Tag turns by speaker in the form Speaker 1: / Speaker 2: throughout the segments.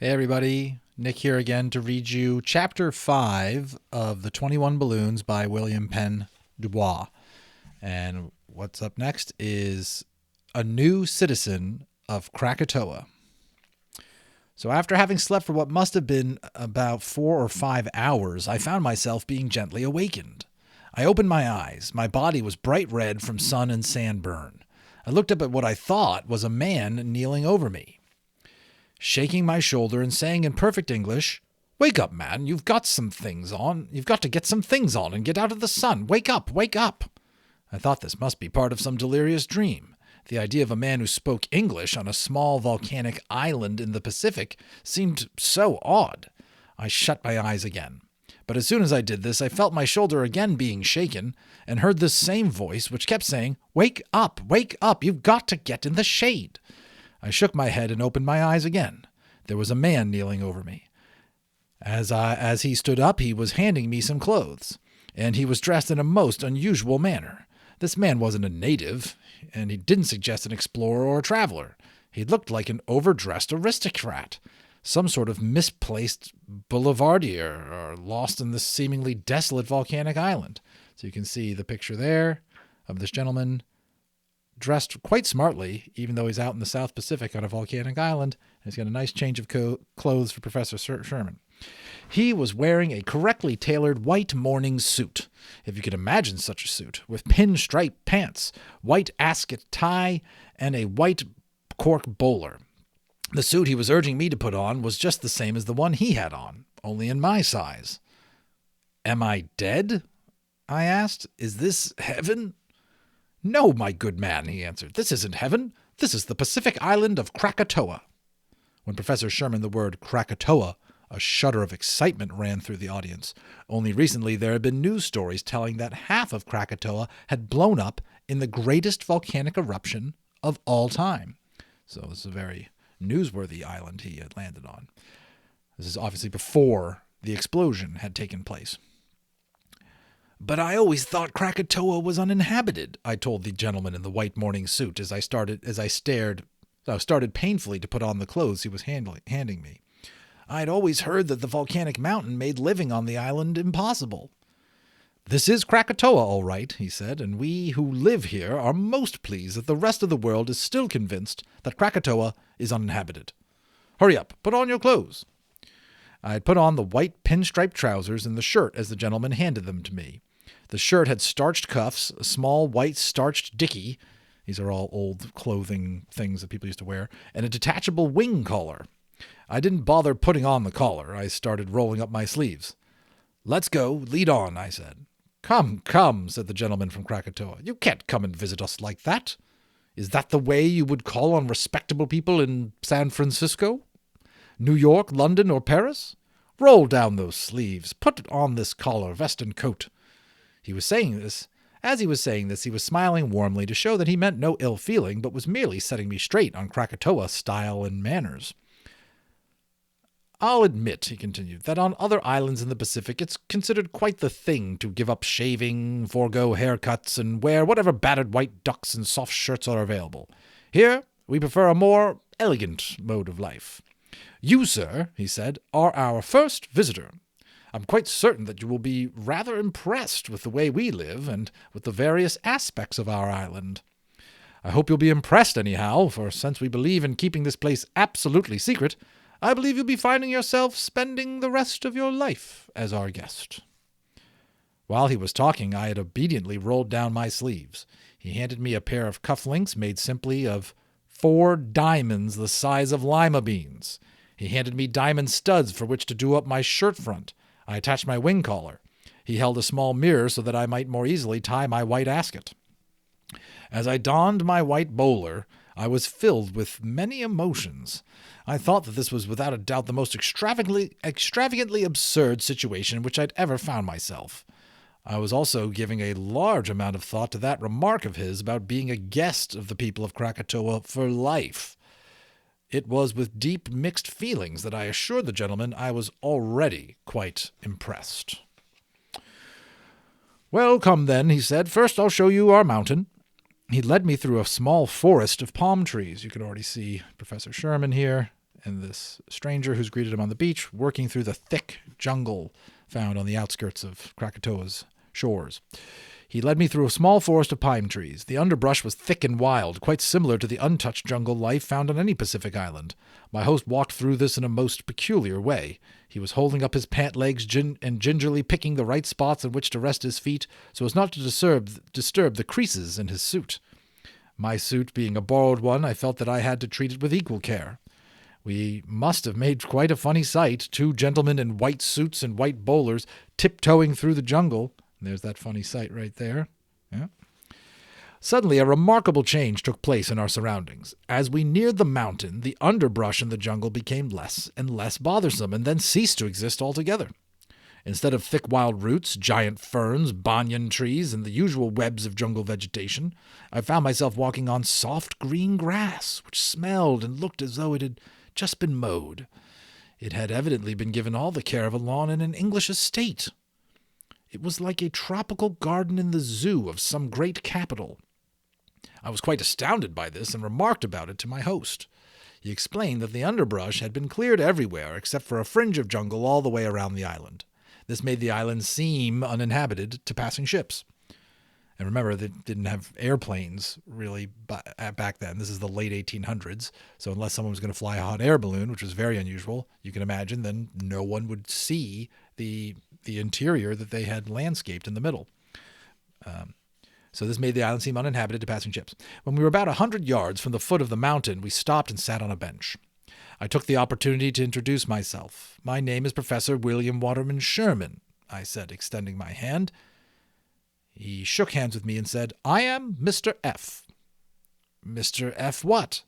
Speaker 1: Hey everybody, Nick here again to read you Chapter 5 of The 21 Balloons by William Penn Dubois. And what's up next is A New Citizen of Krakatoa. So after having slept for what must have been about 4 or 5 hours, I found myself being gently awakened. I opened my eyes. My body was bright red from sun and sand burn. I looked up at what I thought was a man kneeling over me, shaking my shoulder and saying in perfect English, "Wake up, man. You've got some things on. You've got to get some things on and get out of the sun. Wake up, wake up." I thought this must be part of some delirious dream. The idea of a man who spoke English on a small volcanic island in the Pacific seemed so odd. I shut my eyes again. But as soon as I did this, I felt my shoulder again being shaken and heard this same voice which kept saying, wake up, you've got to get in the shade." I shook my head and opened my eyes again. There was a man kneeling over me. As he stood up, he was handing me some clothes, and he was dressed in a most unusual manner. This man wasn't a native, and he didn't suggest an explorer or a traveler. He looked like an overdressed aristocrat, some sort of misplaced boulevardier, or lost in this seemingly desolate volcanic island. So you can see the picture there of this gentleman dressed quite smartly, even though he's out in the South Pacific on a volcanic island. He's got a nice change of clothes for Professor Sherman. He was wearing a correctly tailored white morning suit, if you could imagine such a suit, with pinstripe pants, white ascot tie, and a white cork bowler. The suit he was urging me to put on was just the same as the one he had on, only in my size. "Am I dead?" I asked. "Is this heaven?" "No, my good man," he answered. "This isn't heaven. This is the Pacific island of Krakatoa." When Professor Sherman the word Krakatoa, a shudder of excitement ran through the audience. Only recently there had been news stories telling that half of Krakatoa had blown up in the greatest volcanic eruption of all time. So this is a very newsworthy island he had landed on. This is obviously before the explosion had taken place. "But I always thought Krakatoa was uninhabited," I told the gentleman in the white morning suit as I started painfully to put on the clothes he was handing me. "I'd always heard that the volcanic mountain made living on the island impossible." "This is Krakatoa, all right," he said, "and we who live here are most pleased that the rest of the world is still convinced that Krakatoa is uninhabited. Hurry up, put on your clothes." I had put on the white pinstripe trousers and the shirt as the gentleman handed them to me. The shirt had starched cuffs, a small white starched dicky — these are all old clothing things that people used to wear — and a detachable wing collar. I didn't bother putting on the collar. I started rolling up my sleeves. "Let's go. Lead on," I said. Come," said the gentleman from Krakatoa. "You can't come and visit us like that. Is that the way you would call on respectable people in San Francisco, New York, London, or Paris? Roll down those sleeves. Put on this collar, vest, and coat." As he was saying this, he was smiling warmly to show that he meant no ill feeling, but was merely setting me straight on Krakatoa style and manners. "I'll admit," he continued, "that on other islands in the Pacific it's considered quite the thing to give up shaving, forego haircuts, and wear whatever battered white ducks and soft shirts are available. Here we prefer a more elegant mode of life. You, sir," he said, "are our first visitor. I'm quite certain that you will be rather impressed with the way we live and with the various aspects of our island. I hope you'll be impressed anyhow, for since we believe in keeping this place absolutely secret, I believe you'll be finding yourself spending the rest of your life as our guest." While he was talking, I had obediently rolled down my sleeves. He handed me a pair of cufflinks made simply of 4 diamonds the size of lima beans. He handed me diamond studs for which to do up my shirt front. I attached my wing collar. He held a small mirror so that I might more easily tie my white ascot. As I donned my white bowler, I was filled with many emotions. I thought that this was without a doubt the most extravagantly absurd situation in which I'd ever found myself. I was also giving a large amount of thought to that remark of his about being a guest of the people of Krakatoa for life. It was with deep mixed feelings that I assured the gentleman I was already quite impressed. "Well, come then," he said. "First I'll show you our mountain." He led me through a small forest of palm trees. You can already see Professor Sherman here and this stranger who's greeted him on the beach, working through the thick jungle found on the outskirts of Krakatoa's shores. He led me through a small forest of pine trees. The underbrush was thick and wild, quite similar to the untouched jungle life found on any Pacific island. My host walked through this in a most peculiar way. He was holding up his pant legs and gingerly picking the right spots on which to rest his feet so as not to disturb the creases in his suit. My suit being a borrowed one, I felt that I had to treat it with equal care. We must have made quite a funny sight, two gentlemen in white suits and white bowlers tiptoeing through the jungle. There's that funny sight right there. Yeah. Suddenly, a remarkable change took place in our surroundings. As we neared the mountain, the underbrush in the jungle became less and less bothersome and then ceased to exist altogether. Instead of thick wild roots, giant ferns, banyan trees, and the usual webs of jungle vegetation, I found myself walking on soft green grass, which smelled and looked as though it had just been mowed. It had evidently been given all the care of a lawn in an English estate. It was like a tropical garden in the zoo of some great capital. I was quite astounded by this and remarked about it to my host. He explained that the underbrush had been cleared everywhere except for a fringe of jungle all the way around the island. This made the island seem uninhabited to passing ships. And remember, they didn't have airplanes really back then. This is the late 1800s. So unless someone was going to fly a hot air balloon, which was very unusual, you can imagine, then no one would see the interior that they had landscaped in the middle. So this made the island seem uninhabited to passing ships. When we were about 100 yards from the foot of the mountain, we stopped and sat on a bench. I took the opportunity to introduce myself. My name is Professor William Waterman Sherman, I said, extending my hand. He shook hands with me and said, I am Mr. F. Mr. F. what?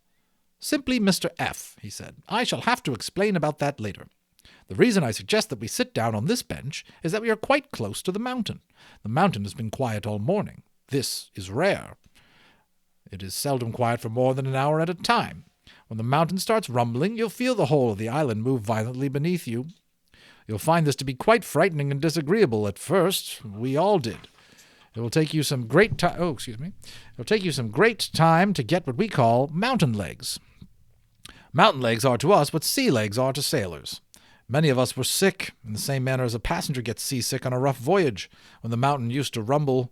Speaker 1: Simply Mr. F, he said. I shall have to explain about that later. The reason I suggest that we sit down on this bench is that we are quite close to the mountain. The mountain has been quiet all morning. This is rare. It is seldom quiet for more than an hour at a time. When the mountain starts rumbling, you'll feel the whole of the island move violently beneath you. You'll find this to be quite frightening and disagreeable at first. We all did. It will take you some great time. It'll take you some great time to get what we call mountain legs. Mountain legs are to us what sea legs are to sailors. Many of us were sick, in the same manner as a passenger gets seasick on a rough voyage, when the mountain used to rumble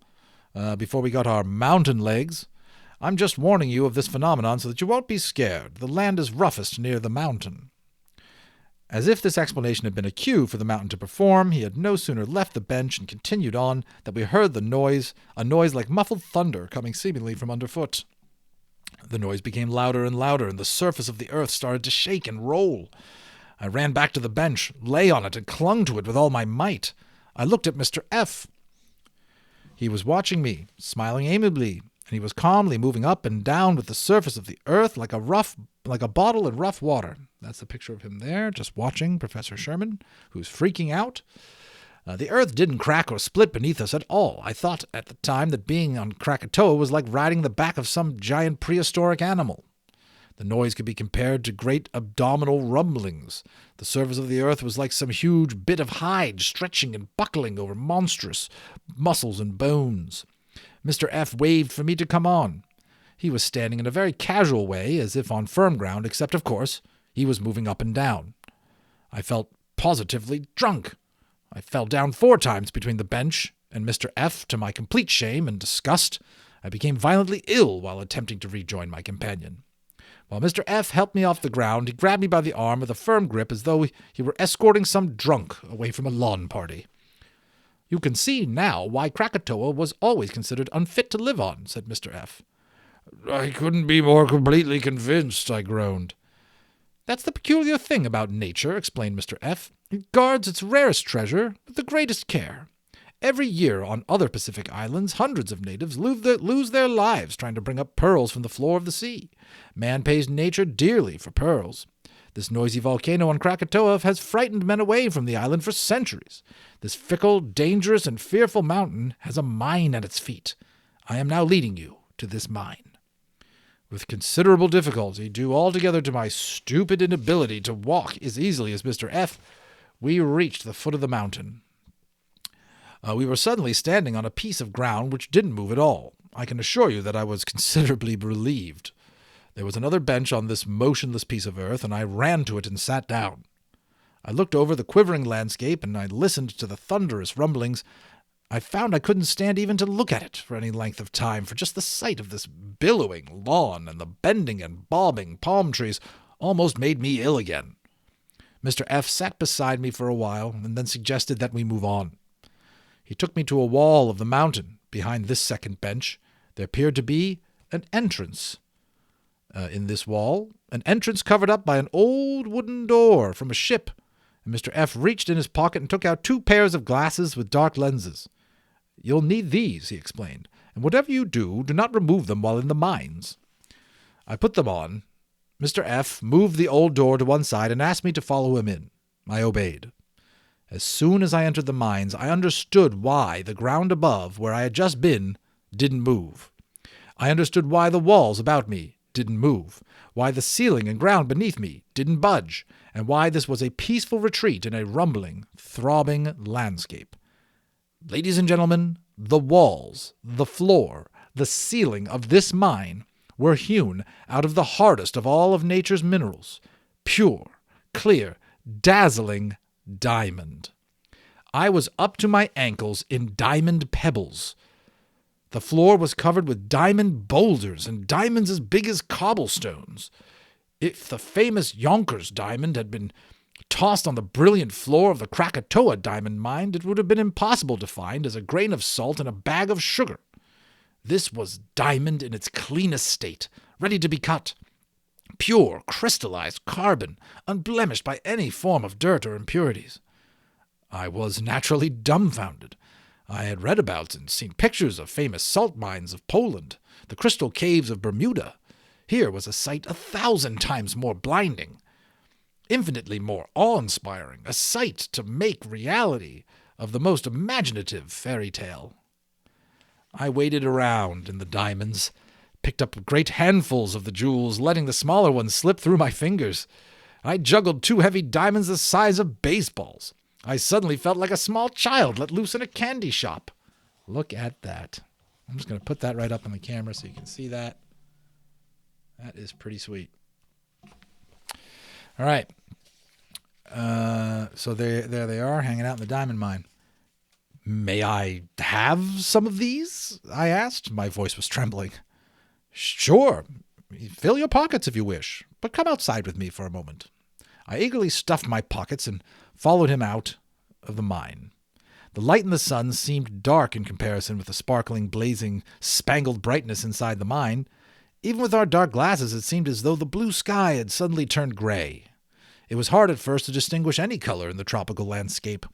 Speaker 1: before we got our mountain legs. I'm just warning you of this phenomenon so that you won't be scared. The land is roughest near the mountain. As if this explanation had been a cue for the mountain to perform, he had no sooner left the bench and continued on that we heard a noise like muffled thunder coming seemingly from underfoot. The noise became louder and louder, and the surface of the earth started to shake and roll. I ran back to the bench, lay on it, and clung to it with all my might. I looked at Mr. F. He was watching me, smiling amiably, and he was calmly moving up and down with the surface of the earth like a bottle in rough water. That's the picture of him there, just watching Professor Sherman, who's freaking out. The earth didn't crack or split beneath us at all. I thought at the time that being on Krakatoa was like riding the back of some giant prehistoric animal. The noise could be compared to great abdominal rumblings. The surface of the earth was like some huge bit of hide stretching and buckling over monstrous muscles and bones. Mr. F. waved for me to come on. He was standing in a very casual way, as if on firm ground, except, of course, he was moving up and down. I felt positively drunk. I fell down 4 times between the bench and Mr. F. To my complete shame and disgust, I became violently ill while attempting to rejoin my companion. While Mr. F. helped me off the ground, he grabbed me by the arm with a firm grip as though he were escorting some drunk away from a lawn party. You can see now why Krakatoa was always considered unfit to live on, said Mr. F. I couldn't be more completely convinced, I groaned. That's the peculiar thing about nature, explained Mr. F. It guards its rarest treasure with the greatest care. Every year on other Pacific islands, hundreds of natives lose their lives trying to bring up pearls from the floor of the sea. Man pays nature dearly for pearls. This noisy volcano on Krakatoa has frightened men away from the island for centuries. This fickle, dangerous, and fearful mountain has a mine at its feet. I am now leading you to this mine. With considerable difficulty, due altogether to my stupid inability to walk as easily as Mr. F., we reached the foot of the mountain. We were suddenly standing on a piece of ground which didn't move at all. I can assure you that I was considerably relieved. There was another bench on this motionless piece of earth, and I ran to it and sat down. I looked over the quivering landscape, and I listened to the thunderous rumblings. I found I couldn't stand even to look at it for any length of time, for just the sight of this billowing lawn and the bending and bobbing palm trees almost made me ill again. Mr. F. sat beside me for a while, and then suggested that we move on. He took me to a wall of the mountain. Behind this second bench there appeared to be an entrance. In this wall, an entrance covered up by an old wooden door from a ship, and Mr. F. reached in his pocket and took out 2 pairs of glasses with dark lenses. "You'll need these," he explained, "and whatever you do, do not remove them while in the mines." I put them on. Mr. F. moved the old door to one side and asked me to follow him in. I obeyed. As soon as I entered the mines, I understood why the ground above, where I had just been, didn't move. I understood why the walls about me didn't move, why the ceiling and ground beneath me didn't budge, and why this was a peaceful retreat in a rumbling, throbbing landscape. Ladies and gentlemen, the walls, the floor, the ceiling of this mine were hewn out of the hardest of all of nature's minerals, pure, clear, dazzling diamond. I was up to my ankles in diamond pebbles. The floor was covered with diamond boulders and diamonds as big as cobblestones. If the famous Yonkers diamond had been tossed on the brilliant floor of the Krakatoa diamond mine, it would have been impossible to find as a grain of salt in a bag of sugar. This was diamond in its cleanest state, ready to be cut. Pure, crystallized carbon, unblemished by any form of dirt or impurities. I was naturally dumbfounded. I had read about and seen pictures of famous salt mines of Poland, the crystal caves of Bermuda. Here was a sight 1,000 times more blinding, infinitely more awe-inspiring, a sight to make reality of the most imaginative fairy tale. I waded around in the diamonds, picked up great handfuls of the jewels, letting the smaller ones slip through my fingers. I juggled 2 heavy diamonds the size of baseballs. I suddenly felt like a small child let loose in a candy shop. Look at that. I'm just going to put that right up on the camera so you can see that. That is pretty sweet. All right. So there they are, hanging out in the diamond mine. "May I have some of these?" I asked. My voice was trembling. "Sure. Fill your pockets if you wish, but come outside with me for a moment." I eagerly stuffed my pockets and followed him out of the mine. The light in the sun seemed dark in comparison with the sparkling, blazing, spangled brightness inside the mine. Even with our dark glasses, it seemed as though the blue sky had suddenly turned gray. It was hard at first to distinguish any color in the tropical landscape.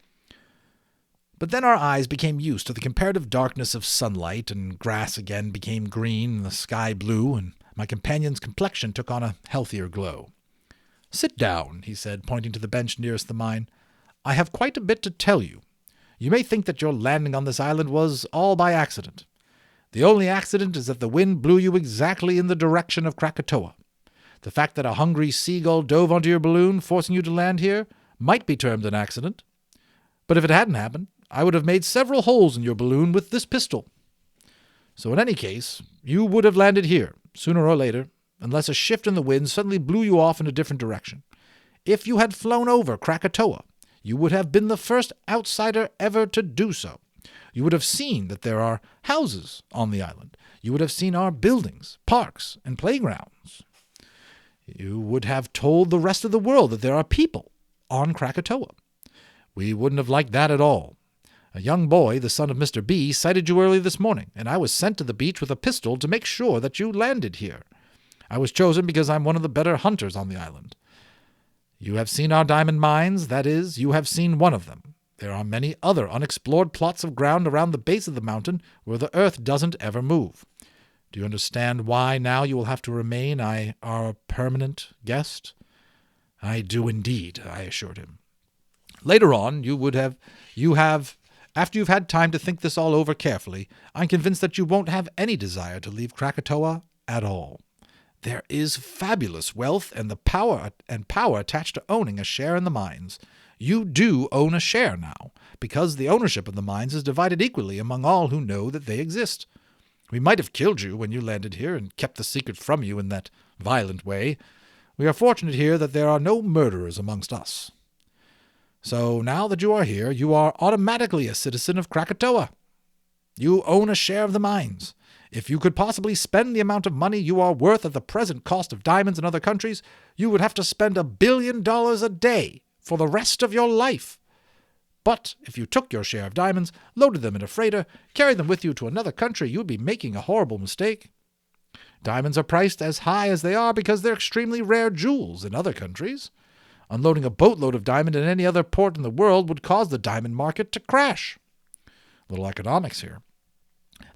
Speaker 1: But then our eyes became used to the comparative darkness of sunlight, and grass again became green and the sky blue, and my companion's complexion took on a healthier glow. "Sit down," he said, pointing to the bench nearest the mine. "I have quite a bit to tell you. You may think that your landing on this island was all by accident. The only accident is that the wind blew you exactly in the direction of Krakatoa. The fact that a hungry seagull dove onto your balloon, forcing you to land here, might be termed an accident. But if it hadn't happened, I would have made several holes in your balloon with this pistol. So in any case, you would have landed here, sooner or later, unless a shift in the wind suddenly blew you off in a different direction. If you had flown over Krakatoa, you would have been the first outsider ever to do so. You would have seen that there are houses on the island. You would have seen our buildings, parks, and playgrounds. You would have told the rest of the world that there are people on Krakatoa. We wouldn't have liked that at all. A young boy, the son of Mr. B, sighted you early this morning, and I was sent to the beach with a pistol to make sure that you landed here. I was chosen because I'm one of the better hunters on the island. You have seen our diamond mines, that is, you have seen one of them. There are many other unexplored plots of ground around the base of the mountain where the earth doesn't ever move. Do you understand why now you will have to remain our permanent guest?" "I do indeed," I assured him. "Later on, after you've had time to think this all over carefully, I'm convinced that you won't have any desire to leave Krakatoa at all. There is fabulous wealth and power attached to owning a share in the mines. You do own a share now, because the ownership of the mines is divided equally among all who know that they exist. We might have killed you when you landed here and kept the secret from you in that violent way. We are fortunate here that there are no murderers amongst us. So now that you are here, you are automatically a citizen of Krakatoa. You own a share of the mines. If you could possibly spend the amount of money you are worth at the present cost of diamonds in other countries, you would have to spend $1 billion a day for the rest of your life. But if you took your share of diamonds, loaded them in a freighter, carried them with you to another country, you would be making a horrible mistake. Diamonds are priced as high as they are because they're extremely rare jewels in other countries. Unloading a boatload of diamond in any other port in the world would cause the diamond market to crash. Little economics here.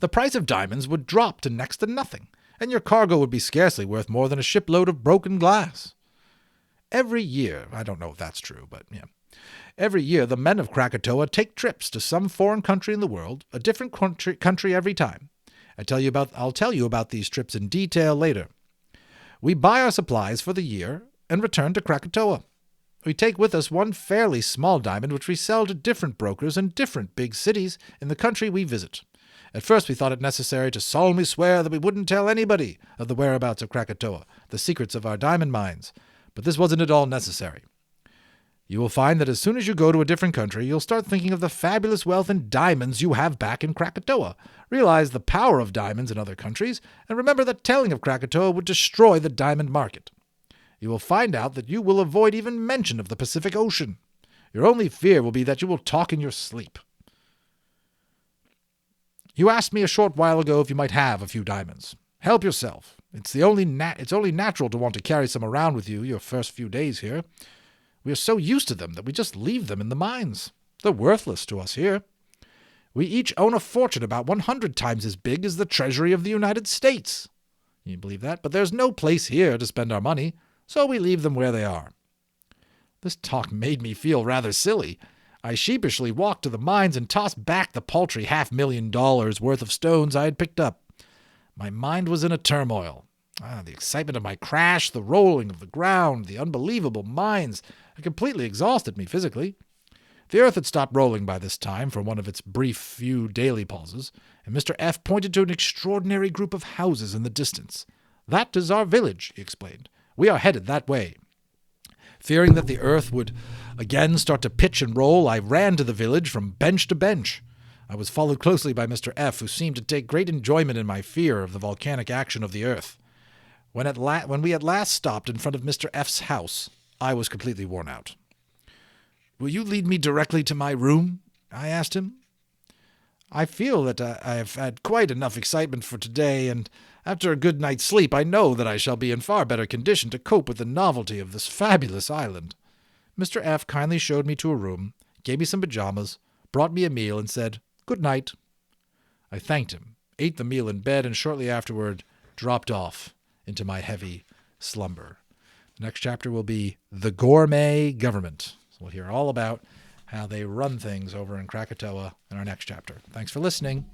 Speaker 1: The price of diamonds would drop to next to nothing, and your cargo would be scarcely worth more than a shipload of broken glass. Every year, I don't know if that's true, but yeah. Every year, the men of Krakatoa take trips to some foreign country in the world, a different country every time. I'll tell you about these trips in detail later. We buy our supplies for the year and return to Krakatoa. We take with us one fairly small diamond which we sell to different brokers in different big cities in the country we visit. At first we thought it necessary to solemnly swear that we wouldn't tell anybody of the whereabouts of Krakatoa, the secrets of our diamond mines, but this wasn't at all necessary. You will find that as soon as you go to a different country, you'll start thinking of the fabulous wealth in diamonds you have back in Krakatoa, realize the power of diamonds in other countries, and remember that telling of Krakatoa would destroy the diamond market. You will find out that you will avoid even mention of the Pacific Ocean. Your only fear will be that you will talk in your sleep. You asked me a short while ago if you might have a few diamonds. Help yourself. It's only natural to want to carry some around with you your first few days here. We are so used to them that we just leave them in the mines. They're worthless to us here. We each own a fortune about 100 times as big as the Treasury of the United States. Can you believe that? But there's no place here to spend our money, so we leave them where they are. This talk made me feel rather silly. I sheepishly walked to the mines and tossed back the paltry $500,000 worth of stones I had picked up. My mind was in a turmoil. The excitement of my crash, the rolling of the ground, the unbelievable mines had completely exhausted me physically. The earth had stopped rolling by this time for one of its brief few daily pauses, and Mr. F. pointed to an extraordinary group of houses in the distance. "That is our village," he explained. "We are headed that way." Fearing that the earth would again start to pitch and roll, I ran to the village from bench to bench. I was followed closely by Mr. F., who seemed to take great enjoyment in my fear of the volcanic action of the earth. When we at last stopped in front of Mr. F.'s house, I was completely worn out. "Will you lead me directly to my room?" I asked him. "I feel that I have had quite enough excitement for today, and after a good night's sleep I know that I shall be in far better condition to cope with the novelty of this fabulous island." Mr. F. kindly showed me to a room, gave me some pajamas, brought me a meal, and said, "Good night." I thanked him, ate the meal in bed, and shortly afterward dropped off into my heavy slumber. The next chapter will be The Gourmet Government. So we'll hear all about how they run things over in Krakatoa in our next chapter. Thanks for listening.